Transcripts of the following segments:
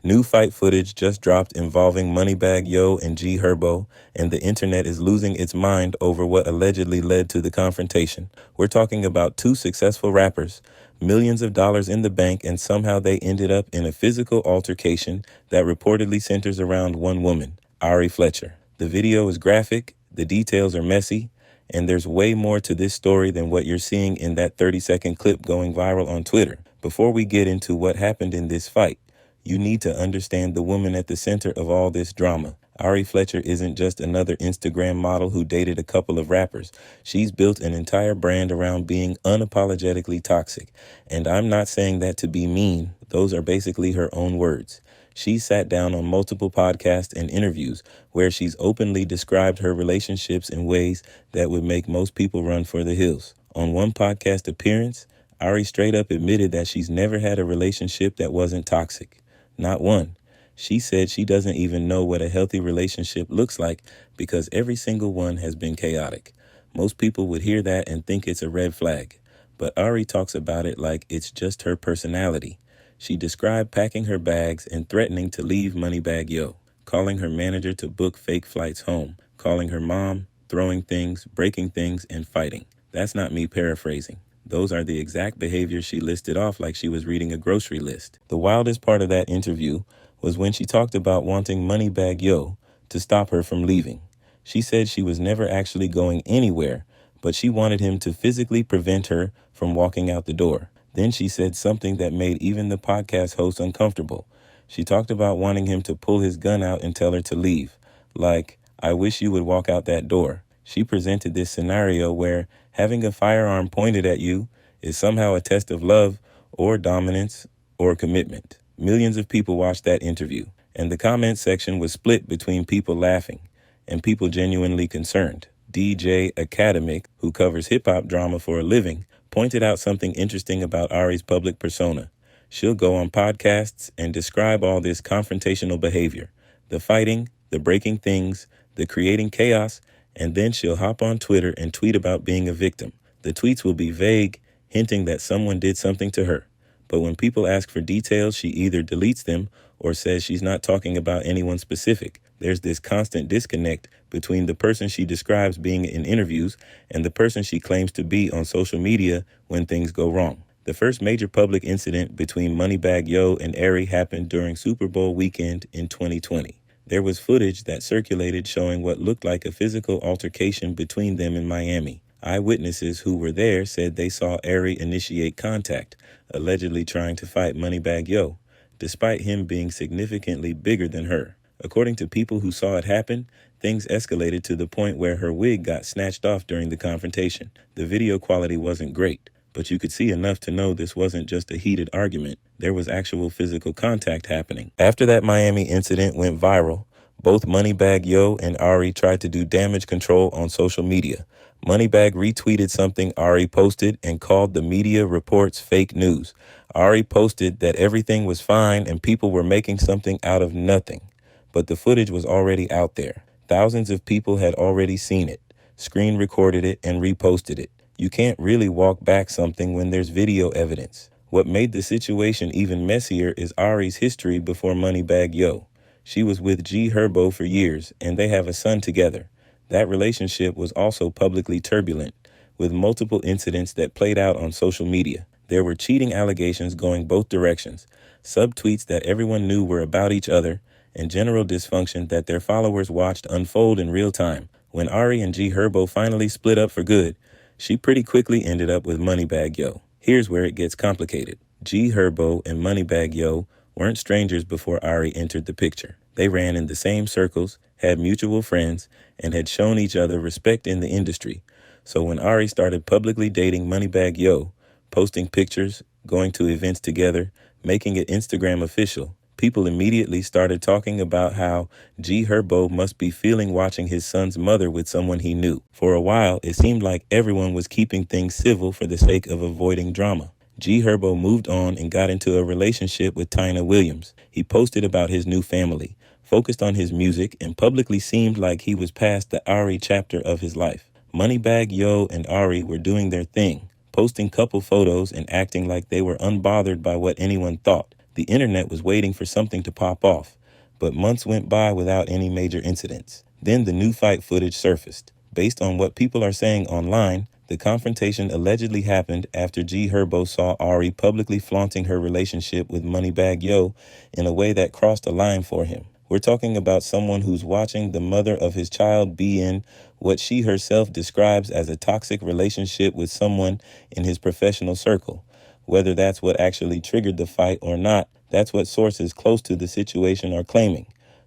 New fight footage just dropped involving MoneyBagg Yo and Herbo, and the internet is losing its mind over what allegedly led to the confrontation. We're talking about two successful rappers, millions of dollars in the bank, and somehow they ended up in a physical altercation that reportedly centers around one woman, Ari Fletcher. The video is graphic, the details are messy, and there's way more to this story than what you're seeing in that 30-second clip going viral on Twitter. Before we get into what happened in this fight, you need to understand the woman at the center of all this drama. Ari Fletcher isn't just another Instagram model who dated a couple of rappers. She's built an entire brand around being unapologetically toxic. And I'm not saying that to be mean. Those are basically her own words. She sat down on multiple podcasts and interviews where she's openly described her relationships in ways that would make most people run for the hills. On one podcast appearance, Ari straight up admitted that she's never had a relationship that wasn't toxic. Not one. She said she doesn't even know what a healthy relationship looks like because every single one has been chaotic. Most people would hear that and think it's a red flag. But Ari talks about it like it's just her personality. She described packing her bags and threatening to leave MoneyBagg Yo, calling her manager to book fake flights home, calling her mom, throwing things, breaking things, and fighting. That's not me paraphrasing. Those are the exact behaviors she listed off like she was reading a grocery list. The wildest part of that interview was when she talked about wanting MoneyBagg Yo to stop her from leaving. She said she was never actually going anywhere, but she wanted him to physically prevent her from walking out the door. Then she said something that made even the podcast host uncomfortable. She talked about wanting him to pull his gun out and tell her to leave. Like, I wish you would walk out that door. She presented this scenario where having a firearm pointed at you is somehow a test of love or dominance or commitment. Millions of people watched that interview, and the comment section was split between people laughing and people genuinely concerned. DJ Academic, who covers hip-hop drama for a living, pointed out something interesting about Ari's public persona. She'll go on podcasts and describe all this confrontational behavior, the fighting, the breaking things, the creating chaos, and then she'll hop on Twitter and tweet about being a victim. The tweets will be vague, hinting that someone did something to her. But when people ask for details, she either deletes them or says she's not talking about anyone specific. There's this constant disconnect between the person she describes being in interviews and the person she claims to be on social media when things go wrong. The first major public incident between MoneyBagg Yo and Ari happened during Super Bowl weekend in 2020. There was footage that circulated showing what looked like a physical altercation between them in Miami. Eyewitnesses who were there said they saw Ari initiate contact, allegedly trying to fight MoneyBagg Yo, despite him being significantly bigger than her. According to people who saw it happen, things escalated to the point where her wig got snatched off during the confrontation. The video quality wasn't great, but you could see enough to know this wasn't just a heated argument. There was actual physical contact happening. After that Miami incident went viral, both MoneyBagg Yo and Ari tried to do damage control on social media. MoneyBagg retweeted something Ari posted and called the media reports fake news. Ari posted that everything was fine and people were making something out of nothing. But the footage was already out there. Thousands of people had already seen it, screen recorded it, and reposted it. You can't really walk back something when there's video evidence. What made the situation even messier is Ari's history before MoneyBagg Yo. She was with Herbo for years, and they have a son together. That relationship was also publicly turbulent, with multiple incidents that played out on social media. There were cheating allegations going both directions, subtweets that everyone knew were about each other, and general dysfunction that their followers watched unfold in real time. When Ari and Herbo finally split up for good, she pretty quickly ended up with MoneyBagg Yo. Here's where it gets complicated. Herbo and MoneyBagg Yo weren't strangers before Ari entered the picture. They ran in the same circles, had mutual friends, and had shown each other respect in the industry. So when Ari started publicly dating MoneyBagg Yo, posting pictures, going to events together, making it Instagram official, people immediately started talking about how Herbo must be feeling watching his son's mother with someone he knew. For a while, it seemed like everyone was keeping things civil for the sake of avoiding drama. Herbo moved on and got into a relationship with Tyna Williams. He posted about his new family, focused on his music, and publicly seemed like he was past the Ari chapter of his life. MoneyBagg Yo and Ari were doing their thing, posting couple photos and acting like they were unbothered by what anyone thought. The internet was waiting for something to pop off, but months went by without any major incidents. Then the new fight footage surfaced. Based on what people are saying online, the confrontation allegedly happened after G Herbo saw Ari publicly flaunting her relationship with MoneyBagg Yo in a way that crossed a line for him. We're talking about someone who's watching the mother of his child be in what she herself describes as a toxic relationship with someone in his professional circle. Whether that's what actually triggered the fight or not, that's what sources close to the situation are claiming.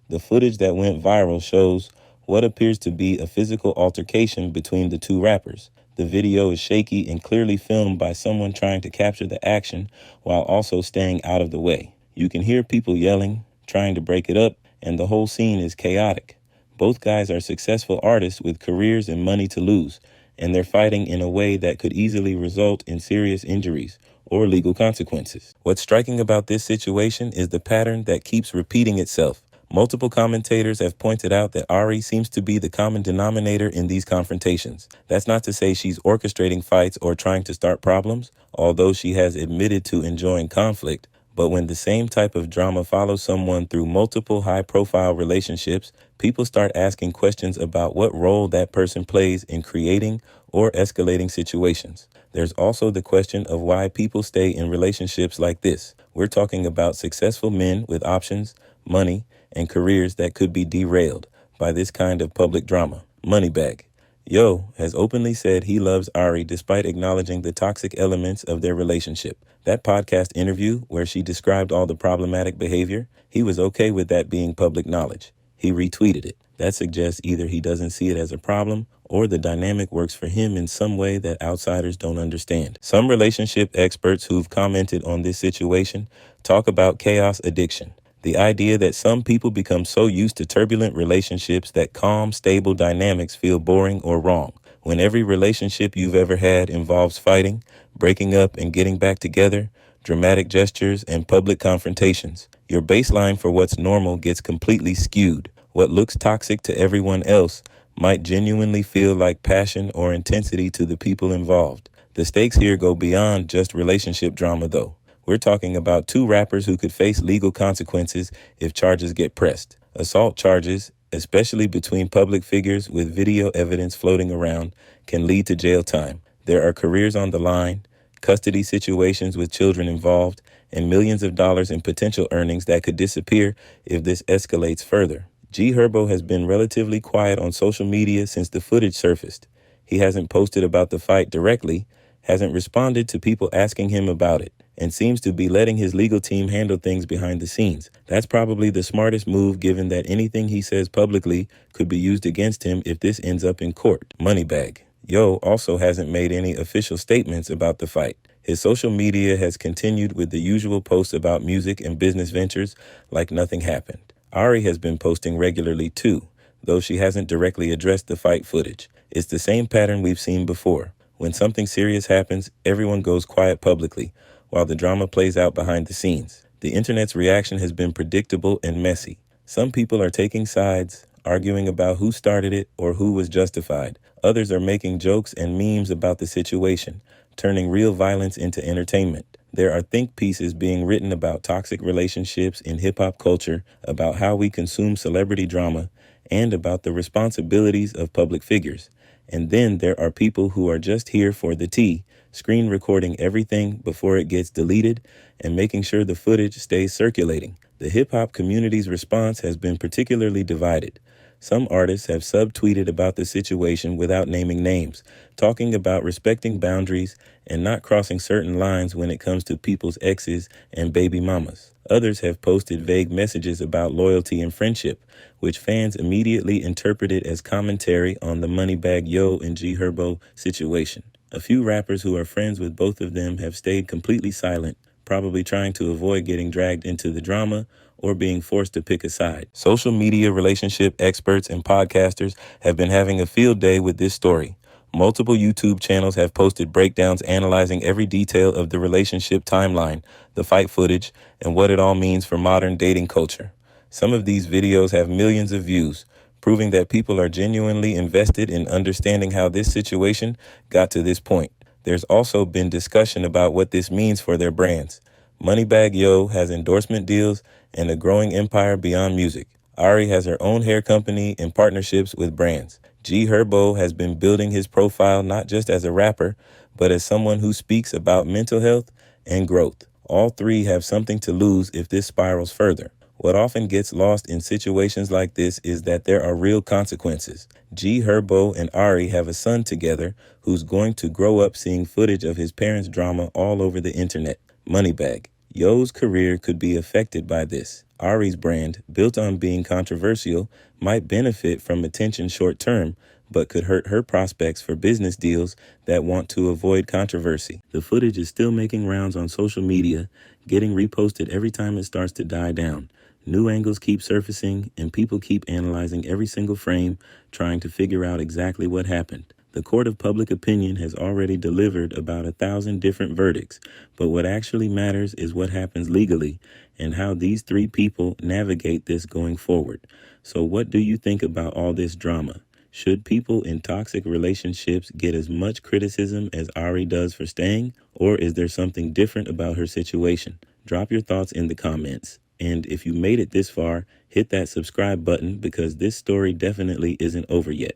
The footage that went viral shows what appears to be a physical altercation between the two rappers. The video is shaky and clearly filmed by someone trying to capture the action while also staying out of the way. You can hear people yelling, trying to break it up, and the whole scene is chaotic. Both guys are successful artists with careers and money to lose, and they're fighting in a way that could easily result in serious injuries or legal consequences. What's striking about this situation is the pattern that keeps repeating itself. Multiple commentators have pointed out that Ari seems to be the common denominator in these confrontations. That's not to say she's orchestrating fights or trying to start problems, although she has admitted to enjoying conflict. But when the same type of drama follows someone through multiple high-profile relationships, people start asking questions about what role that person plays in creating or escalating situations. There's also the question of why people stay in relationships like this. We're talking about successful men with options, money, and careers that could be derailed by this kind of public drama. MoneyBagg Yo has openly said he loves Ari despite acknowledging the toxic elements of their relationship. That podcast interview where she described all the problematic behavior, he was okay with that being public knowledge. He retweeted it. That suggests either he doesn't see it as a problem or the dynamic works for him in some way that outsiders don't understand. Some relationship experts who've commented on this situation talk about chaos addiction. The idea that some people become so used to turbulent relationships that calm, stable dynamics feel boring or wrong. When every relationship you've ever had involves fighting, breaking up, and getting back together, dramatic gestures, and public confrontations, your baseline for what's normal gets completely skewed. What looks toxic to everyone else might genuinely feel like passion or intensity to the people involved. The stakes here go beyond just relationship drama, though. We're talking about two rappers who could face legal consequences if charges get pressed. Assault charges, especially between public figures with video evidence floating around, can lead to jail time. There are careers on the line, custody situations with children involved, and millions of dollars in potential earnings that could disappear if this escalates further. G Herbo has been relatively quiet on social media since the footage surfaced. He hasn't posted about the fight directly, hasn't responded to people asking him about it, and seems to be letting his legal team handle things behind the scenes. That's probably the smartest move, given that anything he says publicly could be used against him if this ends up in court. MoneyBagg Yo also hasn't made any official statements about the fight. His social media has continued with the usual posts about music and business ventures like nothing happened. Ari has been posting regularly too, though she hasn't directly addressed the fight footage. It's the same pattern we've seen before. When something serious happens, everyone goes quiet publicly, while the drama plays out behind the scenes. The internet's reaction has been predictable and messy. Some people are taking sides, arguing about who started it or who was justified. Others are making jokes and memes about the situation, turning real violence into entertainment. There are think pieces being written about toxic relationships in hip-hop culture, about how we consume celebrity drama, and about the responsibilities of public figures. And then there are people who are just here for the tea, screen recording everything before it gets deleted and making sure the footage stays circulating. The hip-hop community's response has been particularly divided. Some artists have subtweeted about the situation without naming names, talking about respecting boundaries and not crossing certain lines when it comes to people's exes and baby mamas. Others have posted vague messages about loyalty and friendship, which fans immediately interpreted as commentary on the MoneyBagg Yo and G Herbo situation. A few rappers who are friends with both of them have stayed completely silent, probably trying to avoid getting dragged into the drama or being forced to pick a side. Social media relationship experts and podcasters have been having a field day with this story. Multiple YouTube channels have posted breakdowns analyzing every detail of the relationship timeline, the fight footage, and what it all means for modern dating culture. Some of these videos have millions of views, proving that people are genuinely invested in understanding how this situation got to this point. There's also been discussion about what this means for their brands. MoneyBagg Yo has endorsement deals and a growing empire beyond music. Ari has her own hair company and partnerships with brands. Herbo has been building his profile not just as a rapper, but as someone who speaks about mental health and growth. All three have something to lose if this spirals further. What often gets lost in situations like this is that there are real consequences. Herbo and Ari have a son together who's going to grow up seeing footage of his parents' drama all over the internet. MoneyBagg Yo's career could be affected by this. Ari's brand, built on being controversial, might benefit from attention short term, but could hurt her prospects for business deals that want to avoid controversy. The footage is still making rounds on social media, getting reposted every time it starts to die down. New angles keep surfacing, and people keep analyzing every single frame, trying to figure out exactly what happened. The court of public opinion has already delivered about 1,000 different verdicts, but what actually matters is what happens legally and how these three people navigate this going forward. So what do you think about all this drama? Should people in toxic relationships get as much criticism as Ari does for staying, or is there something different about her situation? Drop your thoughts in the comments. And if you made it this far, hit that subscribe button because this story definitely isn't over yet.